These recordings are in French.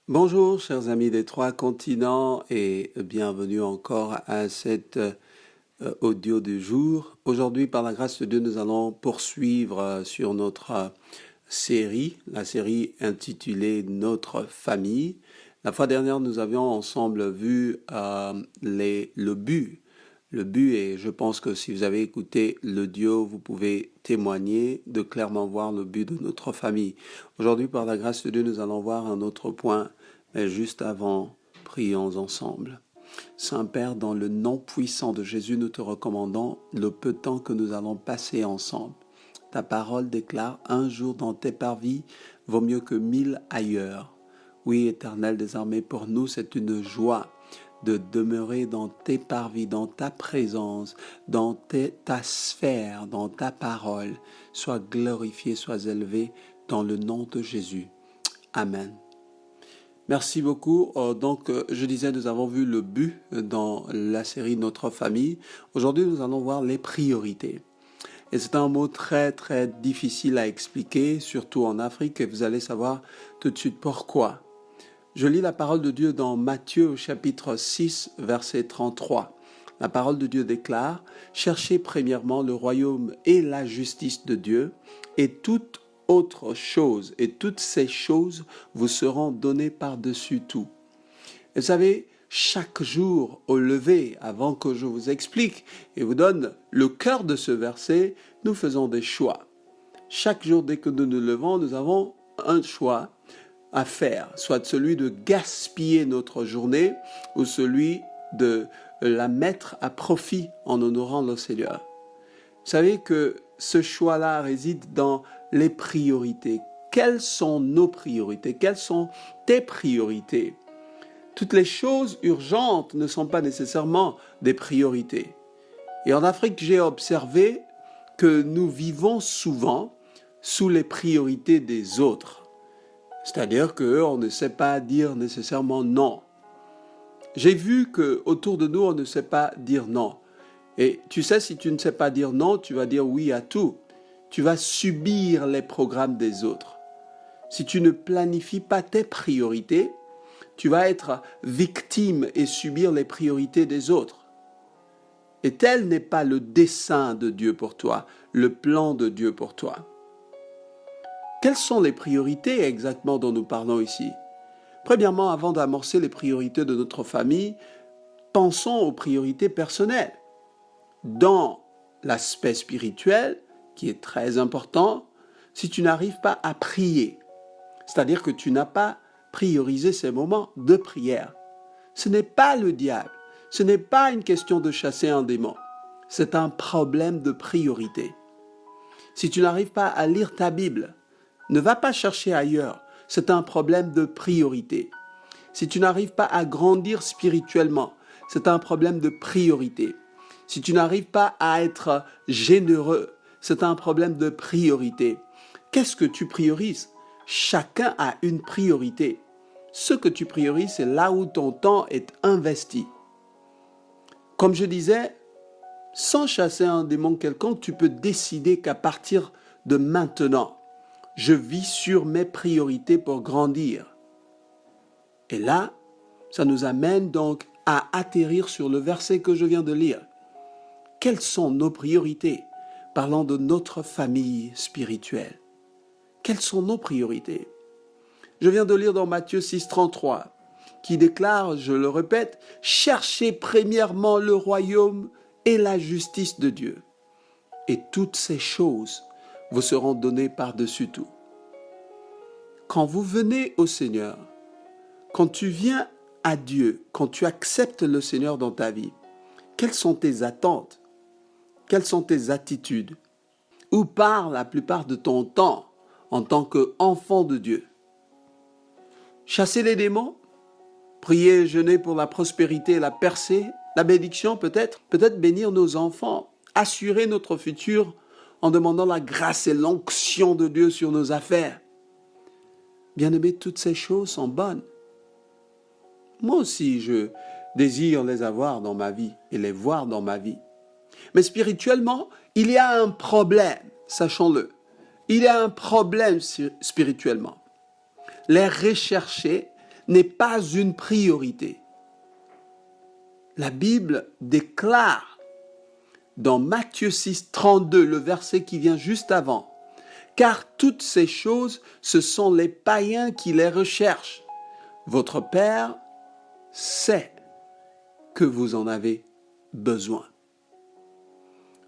Bonjour, chers amis des trois continents, et bienvenue encore à cet audio du jour. Aujourd'hui, par la grâce de Dieu, nous allons poursuivre sur notre série, la série intitulée Notre famille. La fois dernière, nous avions ensemble vu le but. Le but, et je pense que si vous avez écouté l'audio, vous pouvez témoigner de clairement voir le but de notre famille. Aujourd'hui, par la grâce de Dieu, nous allons voir un autre point. Mais juste avant, prions ensemble. Saint-Père, dans le nom puissant de Jésus, nous te recommandons le peu de temps que nous allons passer ensemble. Ta parole déclare, un jour dans tes parvis vaut mieux que 1000 ailleurs. Oui, Éternel des armées, pour nous, c'est une joie de demeurer dans tes parvis, dans ta présence, dans ta sphère, dans ta parole. Sois glorifié, sois élevé dans le nom de Jésus. Amen. Merci beaucoup. Je disais, nous avons vu le but dans la série Notre famille. Aujourd'hui, nous allons voir les priorités. Et c'est un mot très, très difficile à expliquer, surtout en Afrique, et vous allez savoir tout de suite pourquoi. Je lis la parole de Dieu dans Matthieu, chapitre 6, verset 33. La parole de Dieu déclare, « Cherchez premièrement le royaume et la justice de Dieu, et toute autre chose, et toutes ces choses vous seront données par-dessus tout. » Et vous savez, chaque jour au lever, avant que je vous explique et vous donne le cœur de ce verset, nous faisons des choix. Chaque jour, dès que nous nous levons, nous avons un choix à faire, soit celui de gaspiller notre journée ou celui de la mettre à profit en honorant le Seigneur. Vous savez que ce choix-là réside dans les priorités. Quelles sont nos priorités? Quelles sont tes priorités? Toutes les choses urgentes ne sont pas nécessairement des priorités. Et en Afrique, j'ai observé que nous vivons souvent sous les priorités des autres. C'est-à-dire qu'on ne sait pas dire nécessairement non. J'ai vu qu'autour de nous, on ne sait pas dire non. Et tu sais, si tu ne sais pas dire non, tu vas dire oui à tout. Tu vas subir les programmes des autres. Si tu ne planifies pas tes priorités, tu vas être victime et subir les priorités des autres. Et tel n'est pas le dessein de Dieu pour toi, le plan de Dieu pour toi. Quelles sont les priorités exactement dont nous parlons ici? Premièrement, avant d'amorcer les priorités de notre famille, pensons aux priorités personnelles. Dans l'aspect spirituel, qui est très important, si tu n'arrives pas à prier, c'est-à-dire que tu n'as pas priorisé ces moments de prière, ce n'est pas le diable, ce n'est pas une question de chasser un démon, c'est un problème de priorité. Si tu n'arrives pas à lire ta Bible, ne va pas chercher ailleurs, c'est un problème de priorité. Si tu n'arrives pas à grandir spirituellement, c'est un problème de priorité. Si tu n'arrives pas à être généreux, c'est un problème de priorité. Qu'est-ce que tu priorises? Chacun a une priorité. Ce que tu priorises, c'est là où ton temps est investi. Comme je disais, sans chasser un démon quelconque, tu peux décider qu'à partir de maintenant, je vis sur mes priorités pour grandir. Et là, ça nous amène donc à atterrir sur le verset que je viens de lire. Quelles sont nos priorités? Parlant de notre famille spirituelle. Quelles sont nos priorités? Je viens de lire dans Matthieu 6, 33, qui déclare, je le répète, « Cherchez premièrement le royaume et la justice de Dieu, et toutes ces choses vous seront données par-dessus tout. » Quand vous venez au Seigneur, quand tu viens à Dieu, quand tu acceptes le Seigneur dans ta vie, quelles sont tes attentes? Quelles sont tes attitudes? Où part la plupart de ton temps en tant qu'enfant de Dieu? Chasser les démons? Prier et jeûner pour la prospérité et la percée? La bénédiction peut-être? Peut-être bénir nos enfants? Assurer notre futur en demandant la grâce et l'onction de Dieu sur nos affaires? Bien-aimés, toutes ces choses sont bonnes. Moi aussi, je désire les avoir dans ma vie et les voir dans ma vie. Mais spirituellement, il y a un problème, sachons-le. Il y a un problème spirituellement. Les rechercher n'est pas une priorité. La Bible déclare dans Matthieu 6, 32, le verset qui vient juste avant, « Car toutes ces choses, ce sont les païens qui les recherchent. Votre Père sait que vous en avez besoin. »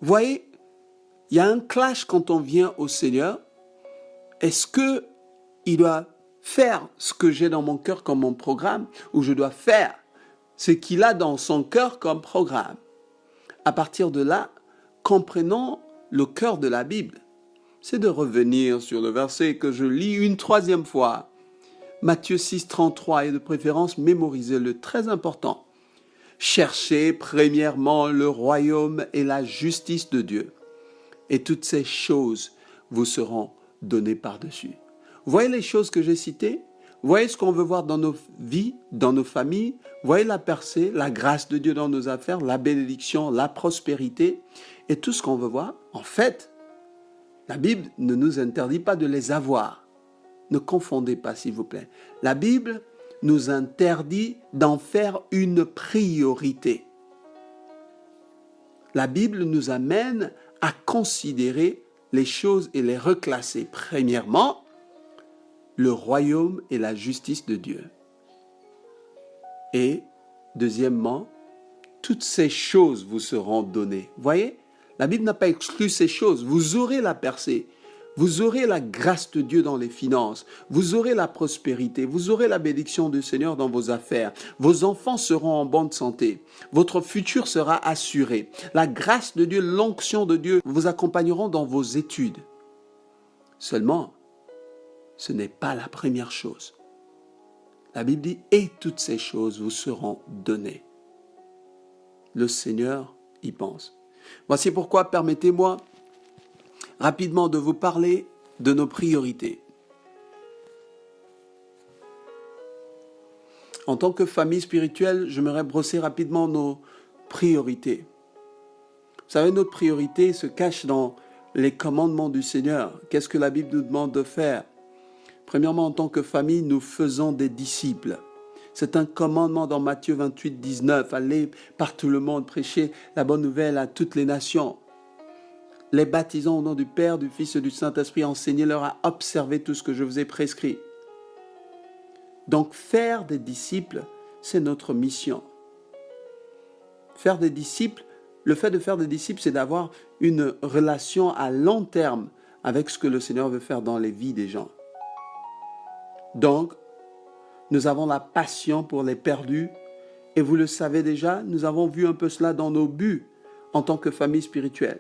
Voyez, il y a un clash quand on vient au Seigneur. Est-ce qu'il doit faire ce que j'ai dans mon cœur comme mon programme, ou je dois faire ce qu'il a dans son cœur comme programme? À partir de là, comprenons le cœur de la Bible. C'est de revenir sur le verset que je lis une troisième fois. Matthieu 6, 33, et de préférence, mémorisez-le, très important. Cherchez premièrement le royaume et la justice de Dieu, et toutes ces choses vous seront données par-dessus. Vous voyez les choses que j'ai citées? Vous voyez ce qu'on veut voir dans nos vies, dans nos familles? Vous voyez la percée, la grâce de Dieu dans nos affaires, la bénédiction, la prospérité, et tout ce qu'on veut voir? En fait, la Bible ne nous interdit pas de les avoir. Ne confondez pas, s'il vous plaît. La Bible nous interdit d'en faire une priorité. La Bible nous amène à considérer les choses et les reclasser. Premièrement, le royaume et la justice de Dieu. Et deuxièmement, toutes ces choses vous seront données. Voyez, la Bible n'a pas exclu ces choses. Vous aurez la percée. Vous aurez la grâce de Dieu dans les finances. Vous aurez la prospérité. Vous aurez la bénédiction du Seigneur dans vos affaires. Vos enfants seront en bonne santé. Votre futur sera assuré. La grâce de Dieu, l'onction de Dieu vous accompagneront dans vos études. Seulement, ce n'est pas la première chose. La Bible dit « Et toutes ces choses vous seront données ». Le Seigneur y pense. Voici pourquoi permettez-moi rapidement de vous parler de nos priorités. En tant que famille spirituelle, j'aimerais brosser rapidement nos priorités. Vous savez, notre priorité se cache dans les commandements du Seigneur. Qu'est-ce que la Bible nous demande de faire? Premièrement, en tant que famille, nous faisons des disciples. C'est un commandement dans Matthieu 28, 19. Allez par tout le monde, prêcher la bonne nouvelle à toutes les nations. Les baptisant au nom du Père, du Fils et du Saint-Esprit, enseignez-leur à observer tout ce que je vous ai prescrit. Donc, faire des disciples, c'est notre mission. Faire des disciples, le fait de faire des disciples, c'est d'avoir une relation à long terme avec ce que le Seigneur veut faire dans les vies des gens. Donc, nous avons la passion pour les perdus, et vous le savez déjà, nous avons vu un peu cela dans nos buts en tant que famille spirituelle.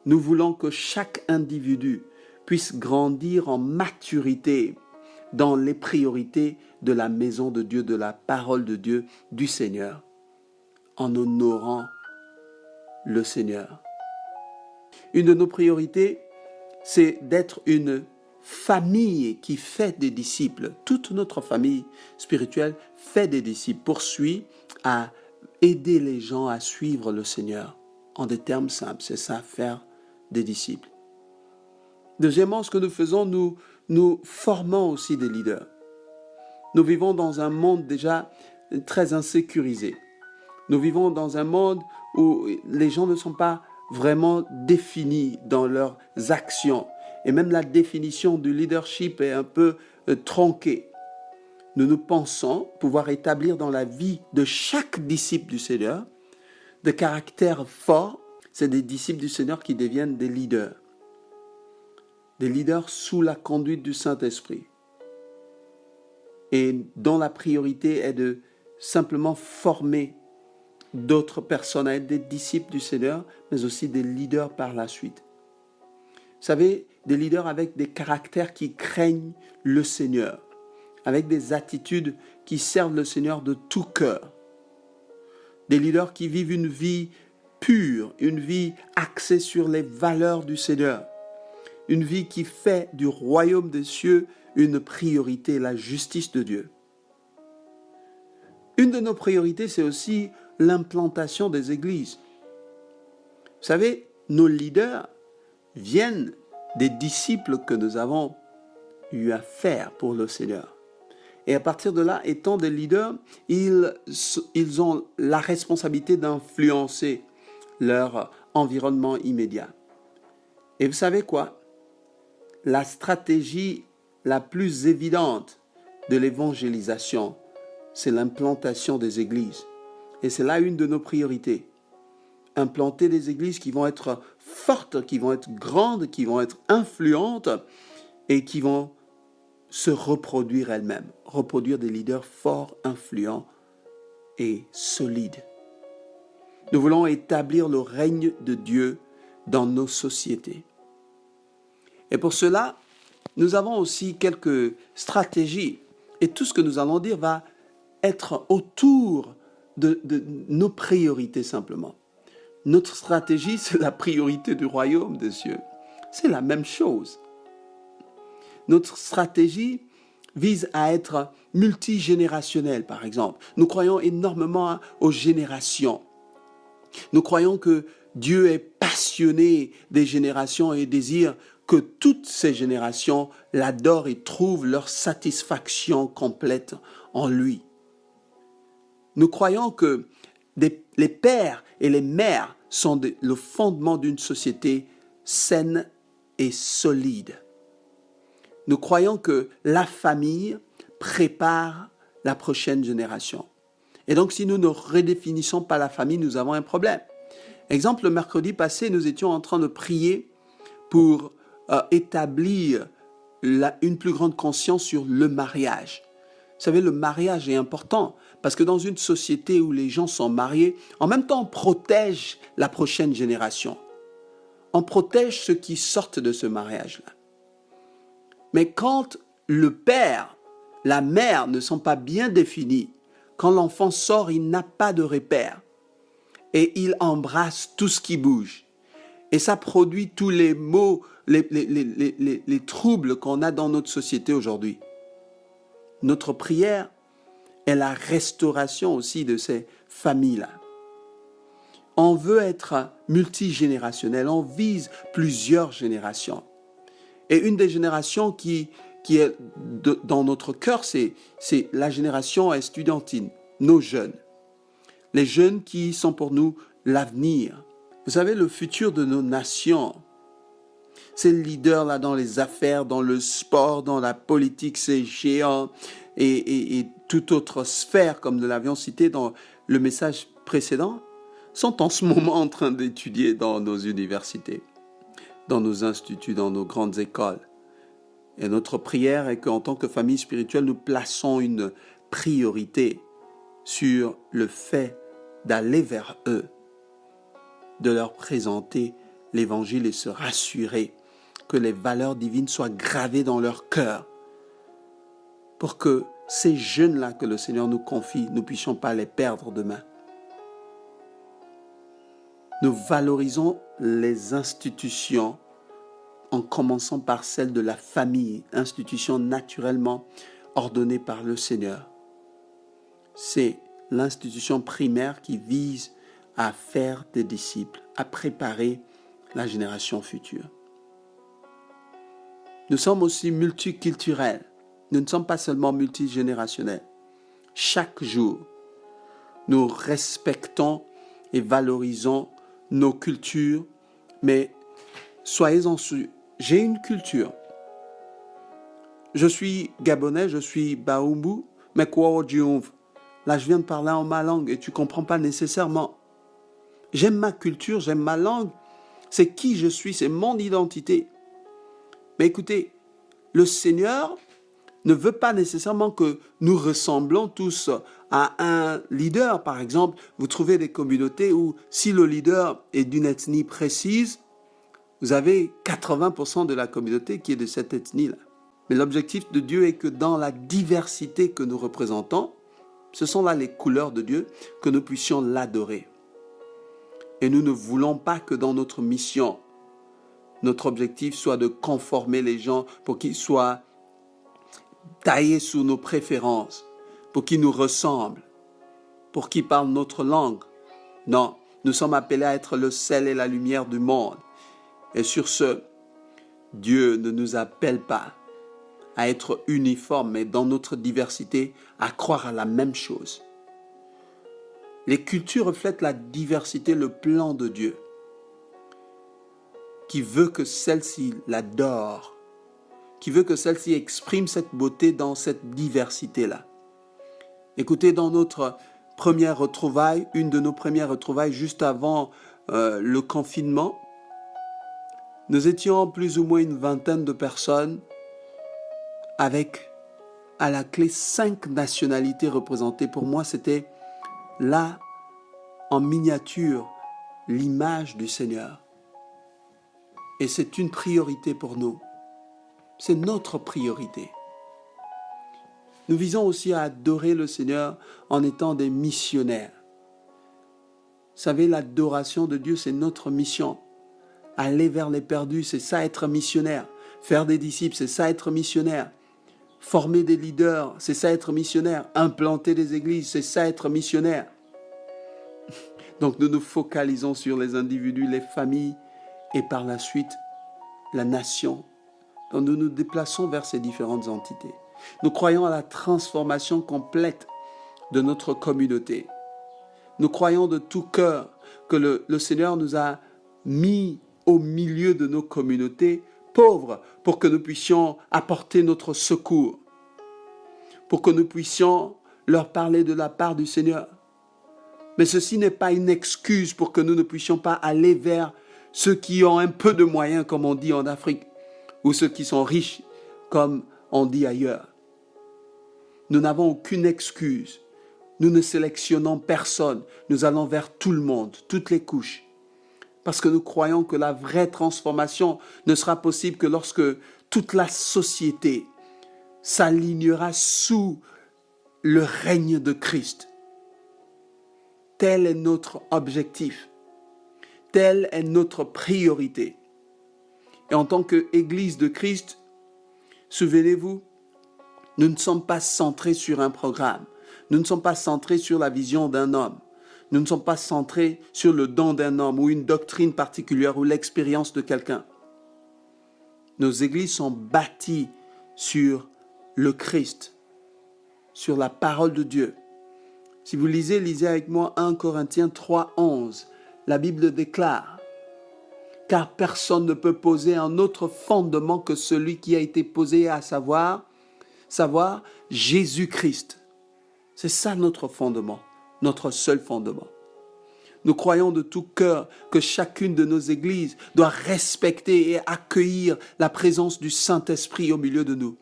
Nous voulons que chaque individu puisse grandir en maturité dans les priorités de la maison de Dieu, de la parole de Dieu, du Seigneur, en honorant le Seigneur. Une de nos priorités, c'est d'être une famille qui fait des disciples. Toute notre famille spirituelle fait des disciples, poursuit à aider les gens à suivre le Seigneur. En des termes simples, c'est ça, faire des disciples. Deuxièmement, ce que nous faisons, nous formons aussi des leaders. Nous vivons dans un monde déjà très insécurisé. Nous vivons dans un monde où les gens ne sont pas vraiment définis dans leurs actions. Et même la définition du leadership est un peu tronquée. Nous pensons pouvoir établir dans la vie de chaque disciple du Seigneur des caractères forts. C'est des disciples du Seigneur qui deviennent des leaders. Des leaders sous la conduite du Saint-Esprit. Et dont la priorité est de simplement former d'autres personnes à être des disciples du Seigneur, mais aussi des leaders par la suite. Vous savez, des leaders avec des caractères qui craignent le Seigneur, avec des attitudes qui servent le Seigneur de tout cœur. Des leaders qui vivent une vie pure, une vie axée sur les valeurs du Seigneur, une vie qui fait du royaume des cieux une priorité, la justice de Dieu. Une de nos priorités, c'est aussi l'implantation des églises. Vous savez, nos leaders viennent des disciples que nous avons eu à faire pour le Seigneur. Et à partir de là, étant des leaders, ils ont la responsabilité d'influencer leur environnement immédiat. Et vous savez quoi? La stratégie la plus évidente de l'évangélisation, c'est l'implantation des églises. Et c'est là une de nos priorités. Implanter des églises qui vont être fortes, qui vont être grandes, qui vont être influentes et qui vont se reproduire elles-mêmes. Reproduire des leaders forts, influents et solides. Nous voulons établir le règne de Dieu dans nos sociétés. Et pour cela, nous avons aussi quelques stratégies. Et tout ce que nous allons dire va être autour de nos priorités simplement. Notre stratégie, c'est la priorité du royaume des cieux. C'est la même chose. Notre stratégie vise à être multigénérationnelle, par exemple. Nous croyons énormément aux générations. Nous croyons que Dieu est passionné des générations et désire que toutes ces générations l'adorent et trouvent leur satisfaction complète en lui. Nous croyons que les pères et les mères sont le fondement d'une société saine et solide. Nous croyons que la famille prépare la prochaine génération. Et donc, si nous ne redéfinissons pas la famille, nous avons un problème. Exemple, le mercredi passé, nous étions en train de prier pour établir une plus grande conscience sur le mariage. Vous savez, le mariage est important parce que dans une société où les gens sont mariés, en même temps, on protège la prochaine génération. On protège ceux qui sortent de ce mariage-là. Mais quand le père, la mère ne sont pas bien définis, quand l'enfant sort, il n'a pas de repère et il embrasse tout ce qui bouge. Et ça produit tous les maux, les troubles qu'on a dans notre société aujourd'hui. Notre prière est la restauration aussi de ces familles-là. On veut être multigénérationnel, on vise plusieurs générations. Et une des générations qui est dans notre cœur, c'est la génération estudiantine, nos jeunes. Les jeunes qui sont pour nous l'avenir. Vous savez, le futur de nos nations, ces leaders-là dans les affaires, dans le sport, dans la politique, ces géants et toute autre sphère, comme nous l'avions cité dans le message précédent, sont en ce moment en train d'étudier dans nos universités, dans nos instituts, dans nos grandes écoles. Et notre prière est qu'en tant que famille spirituelle, nous plaçons une priorité sur le fait d'aller vers eux, de leur présenter l'évangile et se rassurer que les valeurs divines soient gravées dans leur cœur pour que ces jeunes-là que le Seigneur nous confie, nous ne puissions pas les perdre demain. Nous valorisons les institutions en commençant par celle de la famille, institution naturellement ordonnée par le Seigneur. C'est l'institution primaire qui vise à faire des disciples, à préparer la génération future. Nous sommes aussi multiculturels. Nous ne sommes pas seulement multigénérationnels. Chaque jour, nous respectons et valorisons nos cultures, mais soyez-en sûrs, j'ai une culture. Je suis gabonais, je suis baoumou, mais quoi là, je viens de parler en ma langue et tu ne comprends pas nécessairement. J'aime ma culture, j'aime ma langue. C'est qui je suis, c'est mon identité. Mais écoutez, le Seigneur ne veut pas nécessairement que nous ressemblons tous à un leader. Par exemple, vous trouvez des communautés où si le leader est d'une ethnie précise, vous avez 80% de la communauté qui est de cette ethnie-là. Mais l'objectif de Dieu est que dans la diversité que nous représentons, ce sont là les couleurs de Dieu, que nous puissions l'adorer. Et nous ne voulons pas que dans notre mission, notre objectif soit de conformer les gens pour qu'ils soient taillés sous nos préférences, pour qu'ils nous ressemblent, pour qu'ils parlent notre langue. Non, nous sommes appelés à être le sel et la lumière du monde. Et sur ce, Dieu ne nous appelle pas à être uniforme, mais dans notre diversité, à croire à la même chose. Les cultures reflètent la diversité, le plan de Dieu, qui veut que celle-ci l'adore, qui veut que celle-ci exprime cette beauté dans cette diversité-là. Écoutez, dans notre première retrouvaille, une de nos premières retrouvailles juste avant le confinement, nous étions plus ou moins une vingtaine de personnes avec à la clé 5 nationalités représentées. Pour moi, c'était là, en miniature, l'image du Seigneur. Et c'est une priorité pour nous. C'est notre priorité. Nous visons aussi à adorer le Seigneur en étant des missionnaires. Vous savez, l'adoration de Dieu, c'est notre mission. Aller vers les perdus, c'est ça être missionnaire. Faire des disciples, c'est ça être missionnaire. Former des leaders, c'est ça être missionnaire. Implanter des églises, c'est ça être missionnaire. Donc nous nous focalisons sur les individus, les familles et par la suite la nation. Donc nous nous déplaçons vers ces différentes entités. Nous croyons à la transformation complète de notre communauté. Nous croyons de tout cœur que le Seigneur nous a mis au milieu de nos communautés pauvres pour que nous puissions apporter notre secours, pour que nous puissions leur parler de la part du Seigneur. Mais ceci n'est pas une excuse pour que nous ne puissions pas aller vers ceux qui ont un peu de moyens, comme on dit en Afrique, ou ceux qui sont riches, comme on dit ailleurs. Nous n'avons aucune excuse. Nous ne sélectionnons personne. Nous allons vers tout le monde, toutes les couches. Parce que nous croyons que la vraie transformation ne sera possible que lorsque toute la société s'alignera sous le règne de Christ. Tel est notre objectif. Telle est notre priorité. Et en tant qu'Église de Christ, souvenez-vous, nous ne sommes pas centrés sur un programme. Nous ne sommes pas centrés sur la vision d'un homme. Nous ne sommes pas centrés sur le don d'un homme ou une doctrine particulière ou l'expérience de quelqu'un. Nos églises sont bâties sur le Christ, sur la parole de Dieu. Si vous lisez avec moi 1 Corinthiens 3, 11. La Bible déclare « Car personne ne peut poser un autre fondement que celui qui a été posé, à savoir Jésus-Christ. » C'est ça notre fondement, notre seul fondement. Nous croyons de tout cœur que chacune de nos églises doit respecter et accueillir la présence du Saint-Esprit au milieu de nous.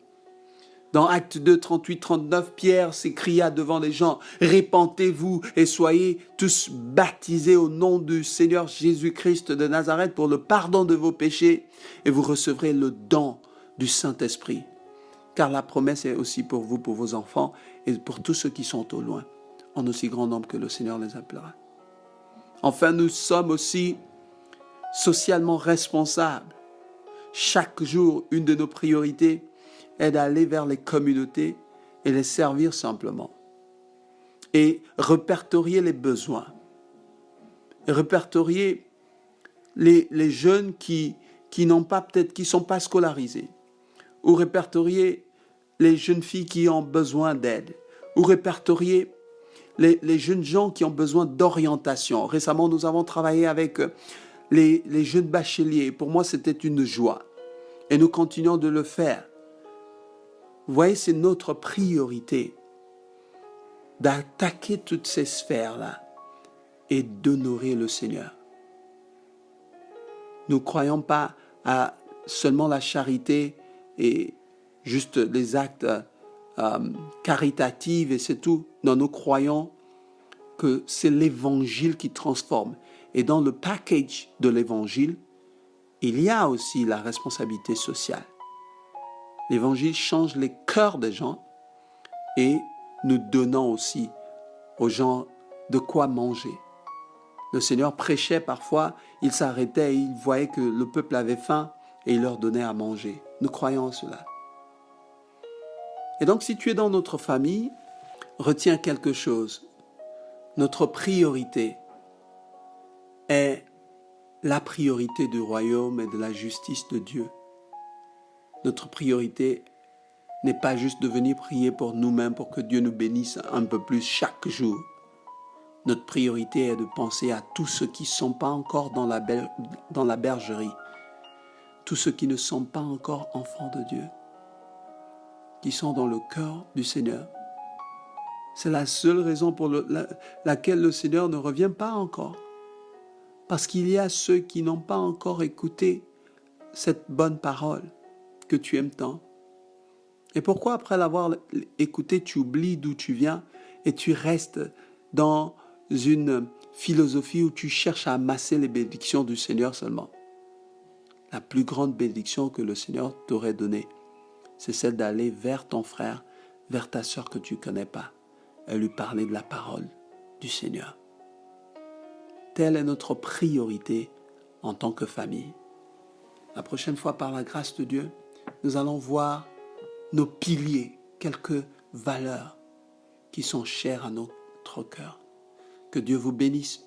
Dans Actes 2, 38-39, Pierre s'écria devant les gens, « Répentez-vous et soyez tous baptisés au nom du Seigneur Jésus-Christ de Nazareth pour le pardon de vos péchés et vous recevrez le don du Saint-Esprit. Car la promesse est aussi pour vous, pour vos enfants et pour tous ceux qui sont au loin, en aussi grand nombre que le Seigneur les appellera. » Enfin, nous sommes aussi socialement responsables. Chaque jour, une de nos priorités est d'aller vers les communautés et les servir simplement. Et répertorier les besoins. Et répertorier les jeunes qui n'ont pas peut-être, qui ne sont pas scolarisés. Ou répertorier les jeunes filles qui ont besoin d'aide. Ou répertorier les jeunes gens qui ont besoin d'orientation. Récemment, nous avons travaillé avec les jeunes bacheliers. Pour moi, c'était une joie. Et nous continuons de le faire. Vous voyez, c'est notre priorité d'attaquer toutes ces sphères-là et d'honorer le Seigneur. Nous ne croyons pas à seulement la charité et juste les actes caritatifs et c'est tout. Non, nous croyons que c'est l'Évangile qui transforme. Et dans le package de l'Évangile, il y a aussi la responsabilité sociale. L'Évangile change les cœurs des gens et nous donnons aussi aux gens de quoi manger. Le Seigneur prêchait parfois, il s'arrêtait et il voyait que le peuple avait faim et il leur donnait à manger. Nous croyons en cela. Et donc si tu es dans notre famille, retiens quelque chose. Notre priorité est la priorité du royaume et de la justice de Dieu. Notre priorité n'est pas juste de venir prier pour nous-mêmes, pour que Dieu nous bénisse un peu plus chaque jour. Notre priorité est de penser à tous ceux qui ne sont pas encore dans la bergerie, tous ceux qui ne sont pas encore enfants de Dieu, qui sont dans le cœur du Seigneur. C'est la seule raison pour laquelle le Seigneur ne revient pas encore. Parce qu'il y a ceux qui n'ont pas encore écouté cette bonne parole que tu aimes tant. Et pourquoi après l'avoir écouté, tu oublies d'où tu viens et tu restes dans une philosophie où tu cherches à amasser les bénédictions du Seigneur seulement? La plus grande bénédiction que le Seigneur t'aurait donnée, c'est celle d'aller vers ton frère, vers ta sœur que tu ne connais pas, et lui parler de la parole du Seigneur. Telle est notre priorité en tant que famille. La prochaine fois, par la grâce de Dieu, nous allons voir nos piliers, quelques valeurs qui sont chères à notre cœur. Que Dieu vous bénisse.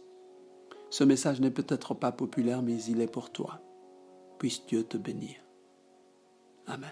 Ce message n'est peut-être pas populaire, mais il est pour toi. Puisse Dieu te bénir. Amen.